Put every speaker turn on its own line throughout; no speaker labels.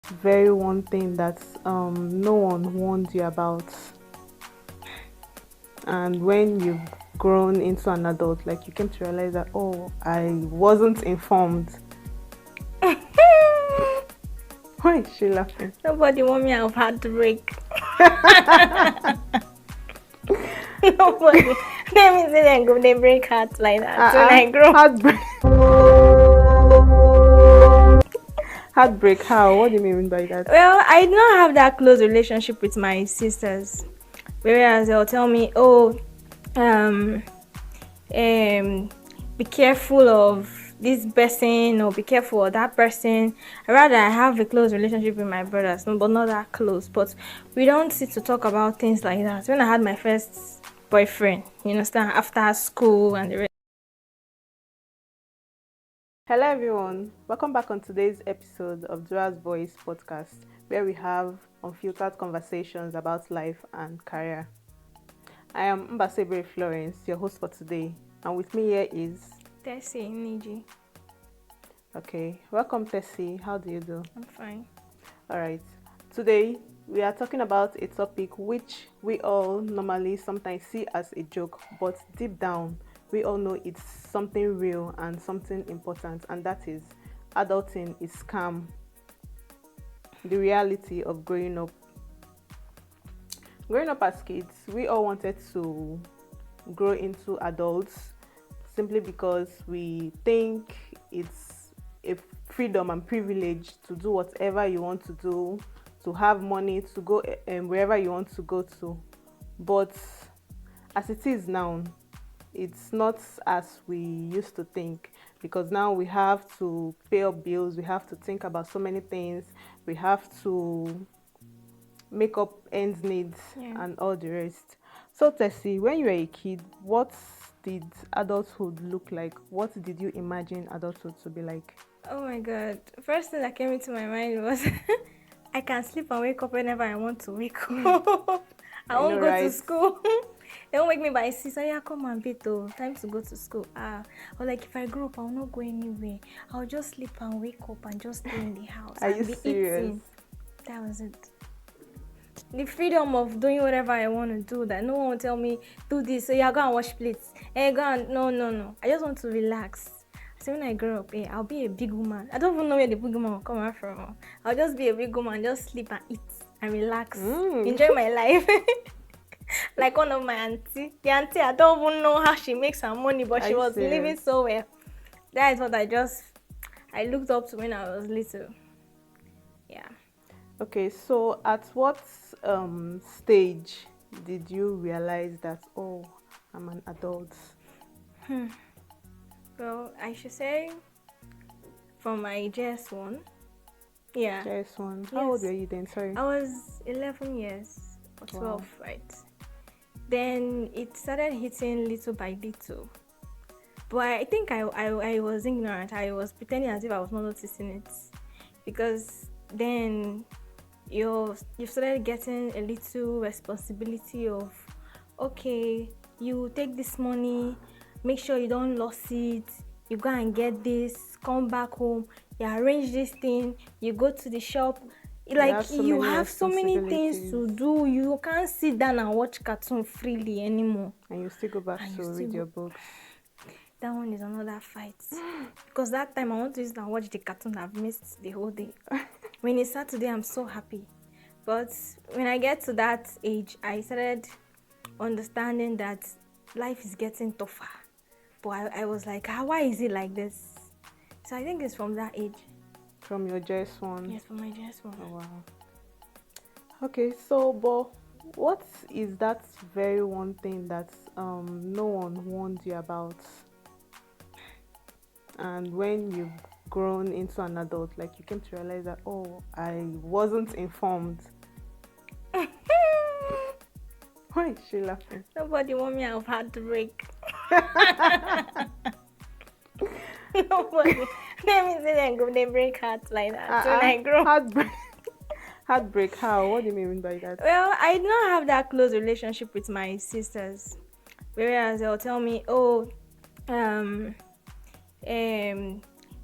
Very one thing that no one warned you about, and when you've grown into an adult, like you came to realize that, oh, I wasn't informed. Why is she laughing?
Nobody want me out of heartbreak. Nobody. Let me say they go, they break hearts like that. So when I grow.
Heartbreak. Heartbreak, how? What do you mean by that?
Well, I do not have that close relationship with my sisters. Whereas they'll tell me, oh, be careful of this person or be careful of that person. Rather, I have a close relationship with my brothers, but not that close. But we don't sit to talk about things like that. When I had my first boyfriend, you understand, after school and the rest.
Hello everyone, welcome back on today's episode of DURA'S podcast, where we have unfiltered conversations about life and career. I am Mbasebre Florence, your host for today, and with me here is
Tessie, Niji.
Okay, welcome Tessie. How do you do?
I'm fine.
Alright, today we are talking about a topic which we all normally sometimes see as a joke, but deep down we all know it's something real and something important, and that is adulting is scam. The reality of growing up. Growing up as kids, we all wanted to grow into adults simply because we think it's a freedom and privilege to do whatever you want to do, to have money, to go wherever you want to go to. But as it is now, it's not as we used to think, because now we have to pay up bills, we have to think about so many things, we have to make up ends needs and all the rest. So Tessie, when you were a kid, what did adulthood look like? What did you imagine adulthood to be like?
Oh my god. First thing that came into my mind was I can sleep and wake up whenever I want to wake up. I won't go to school. They won't wake me by 6. Yeah, come and beat though. Time to go to school. Or like if I grow up, I'll not go anywhere. I'll just sleep and wake up and just stay in the house.
Are
and
you
be
serious?
Eating. That was it. The freedom of doing whatever I want to do, that no one will tell me, do this, so yeah, go and wash plates. Go and, no. I just want to relax. So when I grow up, I'll be a big woman. I don't even know where the big woman will come out from. I'll just be a big woman, just sleep and eat and relax. Enjoy my life. Like one of my auntie. The auntie, I don't even know how she makes her money, but she was living so well. That is what I looked up to when I was little. Yeah.
Okay, so at what stage did you realize that, oh, I'm an adult?
Well, I should say from my JS1. Yeah.
JS1. How old were you then? Sorry.
I was 11 years or 12, right? Then it started hitting little by little. But I think I was ignorant. I was pretending as if I was not noticing it. Because then you started getting a little responsibility of, okay, you take this money, make sure you don't lose it, you go and get this, come back home, you arrange this thing, you go to the shop. Like you have so many things to do. You can't sit down and watch cartoon freely anymore.
And you still go back to read your books.
That one is another fight. Because that time I want to use and watch the cartoon I've missed the whole day. When it's Saturday, I'm so happy. But when I get to that age, I started understanding that life is getting tougher. But I was like, why is it like this? So I think it's from that age.
From your JS1?
Yes, from my JS1.
Oh, wow. Okay, so, but what is that very one thing that no one warned you about? And when you've grown into an adult, like you came to realize that, oh, I wasn't informed. Why is she laughing?
Nobody want me out of heartbreak. Nobody. Let me say they break hearts like that. So when I grow.
Heartbreak, how? What do you mean by that?
Well, I do not have that close relationship with my sisters. Whereas they'll tell me, oh,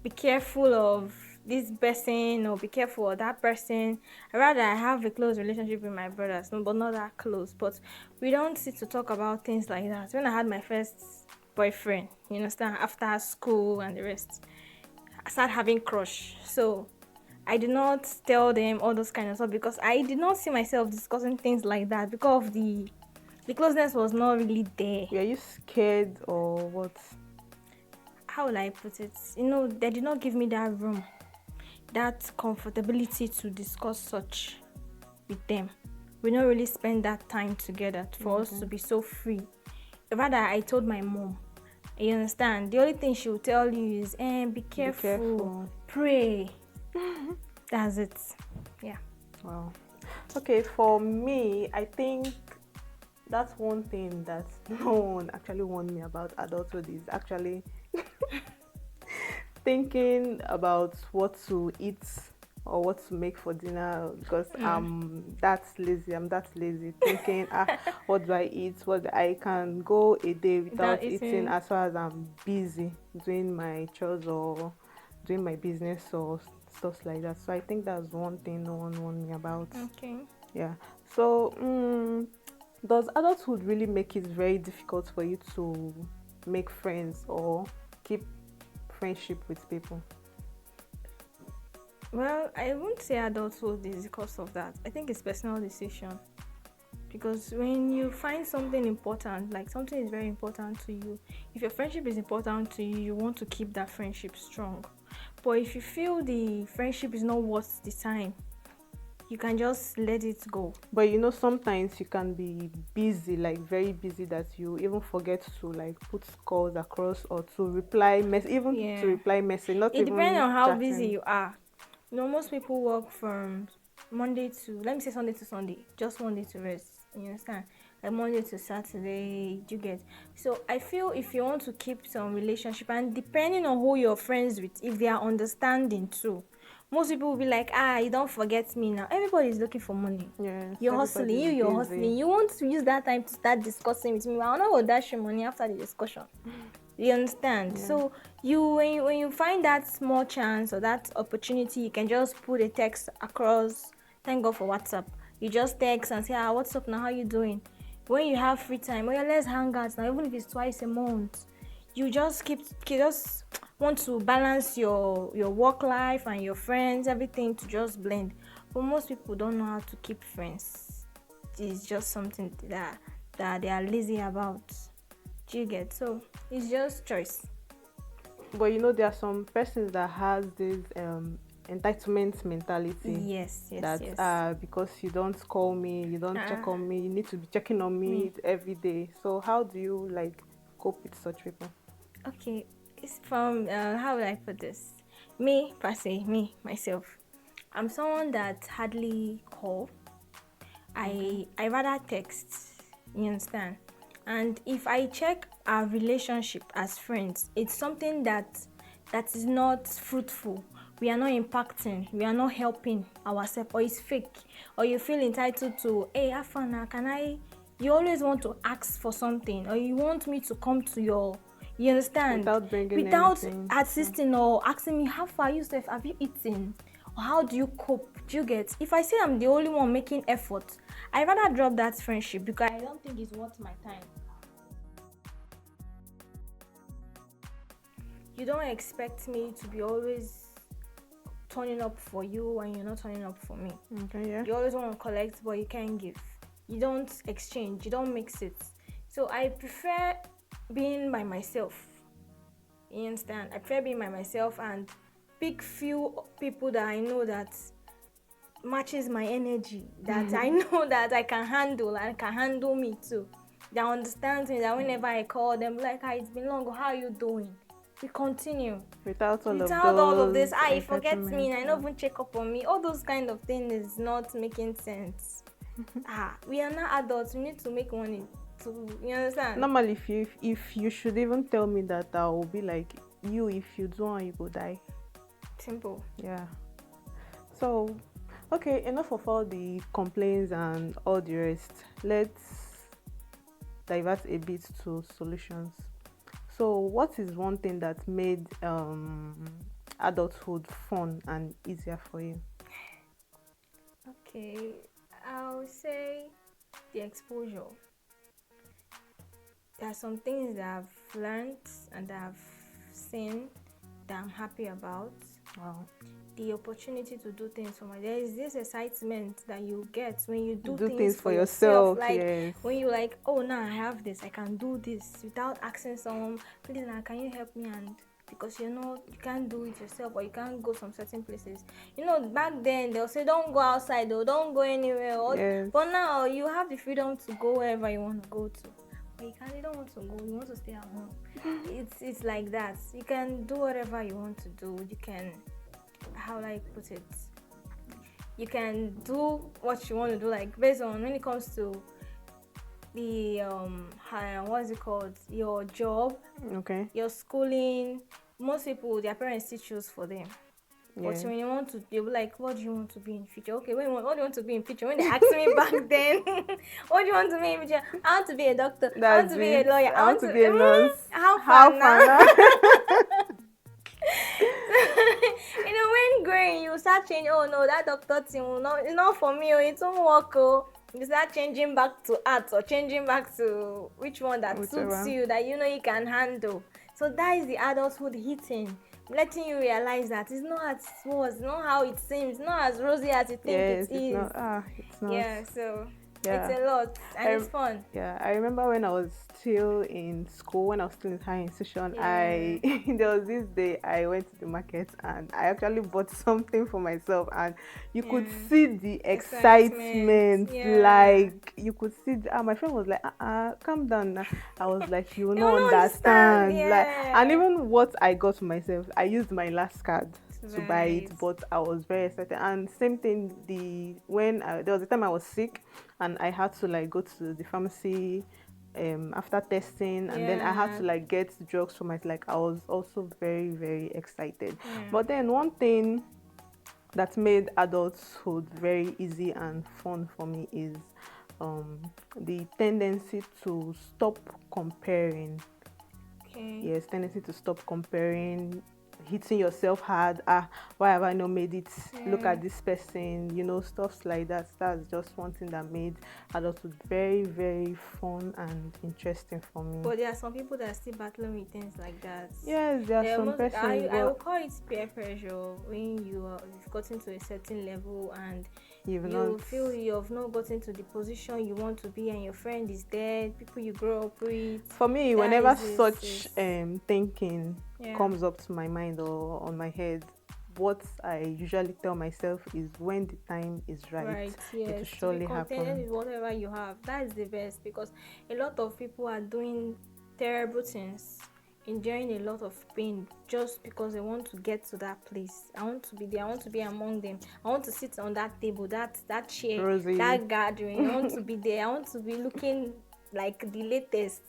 be careful of this person or be careful of that person. Rather, I have a close relationship with my brothers, no, but not that close. But we don't sit to talk about things like that. When I had my first boyfriend, you understand, after school and the rest, I started having crush. So I did not tell them all those kind of stuff because I did not see myself discussing things like that because of the closeness was not really there.
Were you scared or what?
How will I put it? You know, they did not give me that room, that comfortability to discuss such with them. We don't really spend that time together for us to be so free. Rather, I told my mom. You understand? The only thing she will tell you is, be careful. Pray. That's it. Yeah.
Wow. Okay, for me, I think that's one thing that no one actually warned me about adulthood is actually thinking about what to eat or what to make for dinner because I'm that lazy thinking what do I eat, what I can go a day without eating as far as I'm busy doing my chores or doing my business or stuff like that. So I think that's one thing no one warned me about.
Okay.
Yeah. So does adulthood really make it very difficult for you to make friends or keep friendship with people?
Well, I won't say adulthood is because of that. I think it's personal decision. Because when you find something important, like something is very important to you, if your friendship is important to you, you want to keep that friendship strong. But if you feel the friendship is not worth the time, you can just let it go.
But you know, sometimes you can be busy, like very busy, that you even forget to like put calls across or to reply to reply message. Not
it
even
depends on how
chatting.
busy you are. You know, most people work from Monday to, let me say Sunday to Sunday, just one day to rest. You understand? Like Monday to Saturday, you get. So I feel if you want to keep some relationship, and depending on who you're friends with, if they are understanding too, most people will be like, you don't forget me now. Everybody is looking for money.
Yes,
You're hustling, you're hustling. You want to use that time to start discussing with me. Well, I'm not going to dash you money after the discussion. You understand?
Yeah.
So when you find that small chance or that opportunity, you can just put a text across. Thank God for WhatsApp. You just text and say, what's up now? How you doing? When you have free time, let's hang out now, even if it's twice a month. You just just want to balance your work life and your friends, everything to just blend. But most people don't know how to keep friends. It's just something that they are lazy about. Do you get? So it's just choice.
But you know, there are some persons that has this entitlement mentality.
Yes.
Because you don't call me, you don't check on me, you need to be checking on me every day. So how do you like cope with such people?
Okay, it's from how will I put this? Me per se, me myself. I'm someone that hardly call. I rather text. You understand? And if I check our relationship as friends, it's something that is not fruitful. We are not impacting. We are not helping ourselves, or it's fake, or you feel entitled to. Hey, Afana, can I? You always want to ask for something, or you want me to come to your. You understand?
Without
assisting or asking me, how far you safe? Have you eaten? Or how do you cope? Do you get? If I say I'm the only one making effort, I rather drop that friendship because I don't think it's worth my time. You don't expect me to be always turning up for you when you're not turning up for me.
Okay, yeah.
You always want to collect, but you can't give. You don't exchange. You don't mix it. So I prefer being by myself. You understand? I prefer being by myself and pick few people that I know that matches my energy, that I know that I can handle and can handle me too. That understands me, that whenever I call them, like, it's been long, how are you doing? We continue.
Without all
of this, he forgets me and I don't even check up on me. All those kind of things is not making sense. We are not adults. We need to make money. You understand?
Normally, if you should even tell me that, I will be like, you, if you don't, you go die.
Simple.
Yeah. So, okay, enough of all the complaints and all the rest. Let's divert a bit to solutions. So, what is one thing that made adulthood fun and easier for you?
Okay, I'll say the exposure. There are some things that I've learned and that I've seen that I'm happy about.
Wow.
The opportunity to do things for there is this excitement that you get when you do
Do
things
for
yourself.
yourself,
Like
yes.
when you like, oh, now I have this, I can do this without asking someone, please now can you help me? And because you can't do it yourself, or you can't go some certain places. Back then they'll say don't go outside or don't go anywhere.
Yes.
But now you have the freedom to go wherever you want to go to. But you don't want to go, you want to stay at home. It's like that. You can do whatever you want to do. You can, how do I put it? You can do what you want to do, like based on when it comes to the what's it called? Your job,
Okay.
your schooling. Most people, their parents still choose for them. But
Yes.
when you want to, they'll be like, what do you want to be in future? Okay, what do you want to be in future? When they asked me back then, what do you want to be in future? I want to be a doctor. I want to be a lawyer.
I want to be a nurse.
How far now? When growing, you start changing. Oh no, that doctor thing will not. It's not for me. It won't work. Oh, you start changing back to art or changing back to which one that suits you, that you can handle. So that is the adulthood hitting, letting you realize that it's not as it was, not how it seems, not as rosy as you think it is.
It's not.
Yeah, so
yeah.
It's a lot and it's fun.
Yeah, I remember when I was still in school, when I was still in higher institution, there was this day I went to the market and I actually bought something for myself, and you could see the excitement. Like you could see my friend was like, calm down now. I was like, you will not understand. Like, and even what I got for myself, I used my last card to buy it, but I was very excited. And same thing, there was a time I was sick and I had to like go to the pharmacy after testing, and then I had to like get drugs for myself. Like I was also very, very excited. But then one thing that made adulthood very easy and fun for me is the tendency to stop comparing. Yes, tendency to stop comparing, hitting yourself hard. Why have I not made it? Look at this person, stuff like that. That's just one thing that made adulthood very, very fun and interesting for me.
But there are some people that are still battling with things like that.
Yes, there are some persons.
I will call it peer pressure when you've gotten to a certain level and you feel you've not gotten to the position you want to be, and your friend is there, people you grow up with.
For me, whenever such thinking comes up to my mind or on my head, what I usually tell myself is when the time is right, it will surely happen.
With whatever you have, that is the best, because a lot of people are doing terrible things, enjoying a lot of pain just because they want to get to that place. I want to be there, I want to be among them, I want to sit on that table, that chair, Rosie, that gathering. I want to be there, I want to be looking like the latest.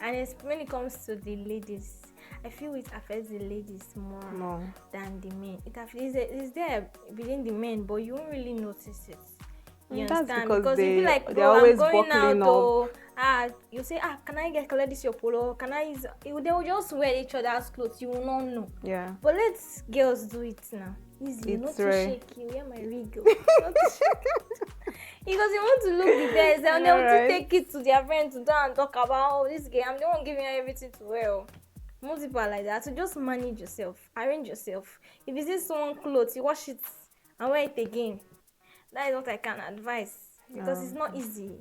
And when it comes to the ladies, I feel it affects the ladies more than the men. It's there within the men, but you won't really notice it. You understand? Because if you like, bro, I'm going out, you say, can I collect this your polo? Can I use? They will just wear each other's clothes. You will not know.
Yeah.
But let girls do it now. Easy, not too shaky. Where my rig go? Because you want to look the best, and they want to take it to their friends to go and talk about this game. I'm the one giving you everything to wear. Most people are like that. So just manage yourself, arrange yourself. If you see someone clothes, you wash it and wear it again. That is what I can advise, because it's not easy.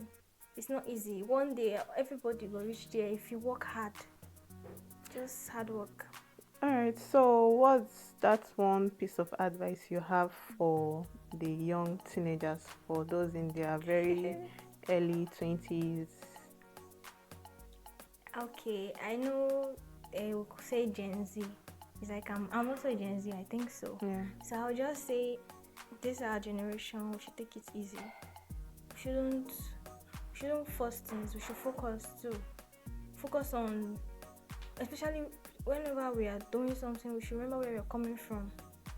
It's not easy. One day everybody will reach there if you work hard. Just hard work.
Alright, so what's that one piece of advice you have for the young teenagers, for those in their very early 20s?
Okay, I know they will say Gen Z. It's like I'm also a Gen Z, I think so.
Yeah.
So I'll just say, this is our generation, we should take it easy. We shouldn't force things, we should focus too. Focus on, especially whenever we are doing something, we should remember where we are coming from.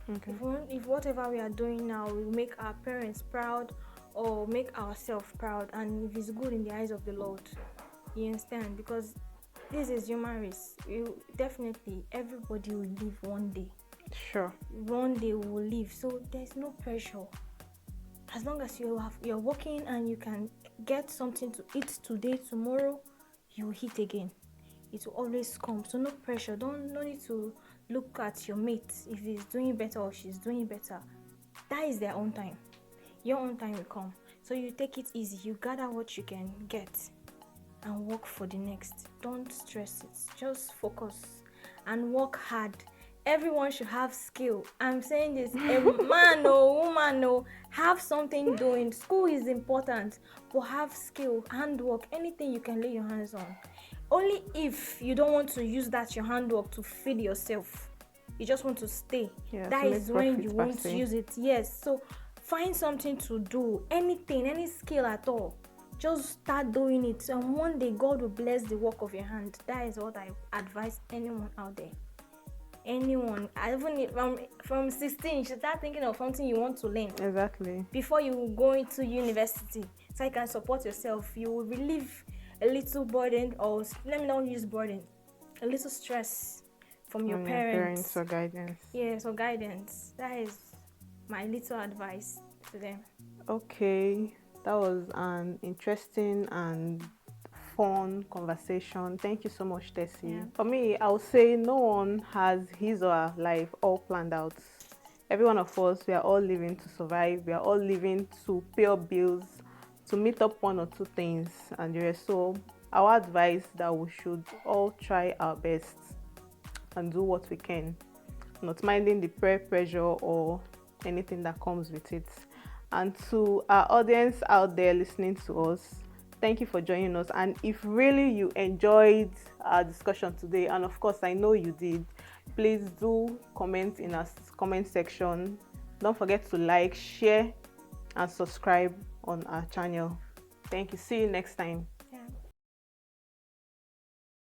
Okay.
If whatever we are doing now will make our parents proud or make ourselves proud, and if it's good in the eyes of the Lord, you understand? Because this is human race. You definitely, everybody will live one day.
Sure.
One day we will live, so there's no pressure. As long as you're working and you can get something to eat today, tomorrow you will eat again. It will always come. So no pressure. Don't no need to look at your mate if he's doing better or she's doing better. That is their own time. Your own time will come. So you take it easy. You gather what you can get and work for the next. Don't stress it. Just focus and work hard. Everyone should have skill. I'm saying this, a man or woman or have something doing. School is important, but have skill, handwork, anything you can lay your hands on. Only if you don't want to use that your handwork to feed yourself, you just want to stay.
Yeah,
that
to
is
make
when
profit
you
per
won't
se.
use it. Yes, so find something to do, anything, any skill at all. Just start doing it, and one day God will bless the work of your hand. That is what I advise anyone out there. Anyone, even from 16, you should start thinking of something you want to learn.
Exactly.
Before you go into university, so you can support yourself. You will relieve a little burden, or let me not use burden, a little stress from your parents.
Or guidance.
Yes, or guidance. That is my little advice to them.
Okay, that was an interesting and fun conversation. Thank you so much, Tessie.
Yeah.
For me, I would say no one has his or her life all planned out. Every one of us, we are all living to survive. We are all living to pay our bills, to meet up one or two things, and the rest. So our advice that we should all try our best and do what we can, not minding the peer pressure or anything that comes with it. And to our audience out there listening to us, thank you for joining us. And if really you enjoyed our discussion today, and of course I know you did, please do comment in our comment section. Don't forget to like, share, and subscribe on our channel. Thank you. See you next time.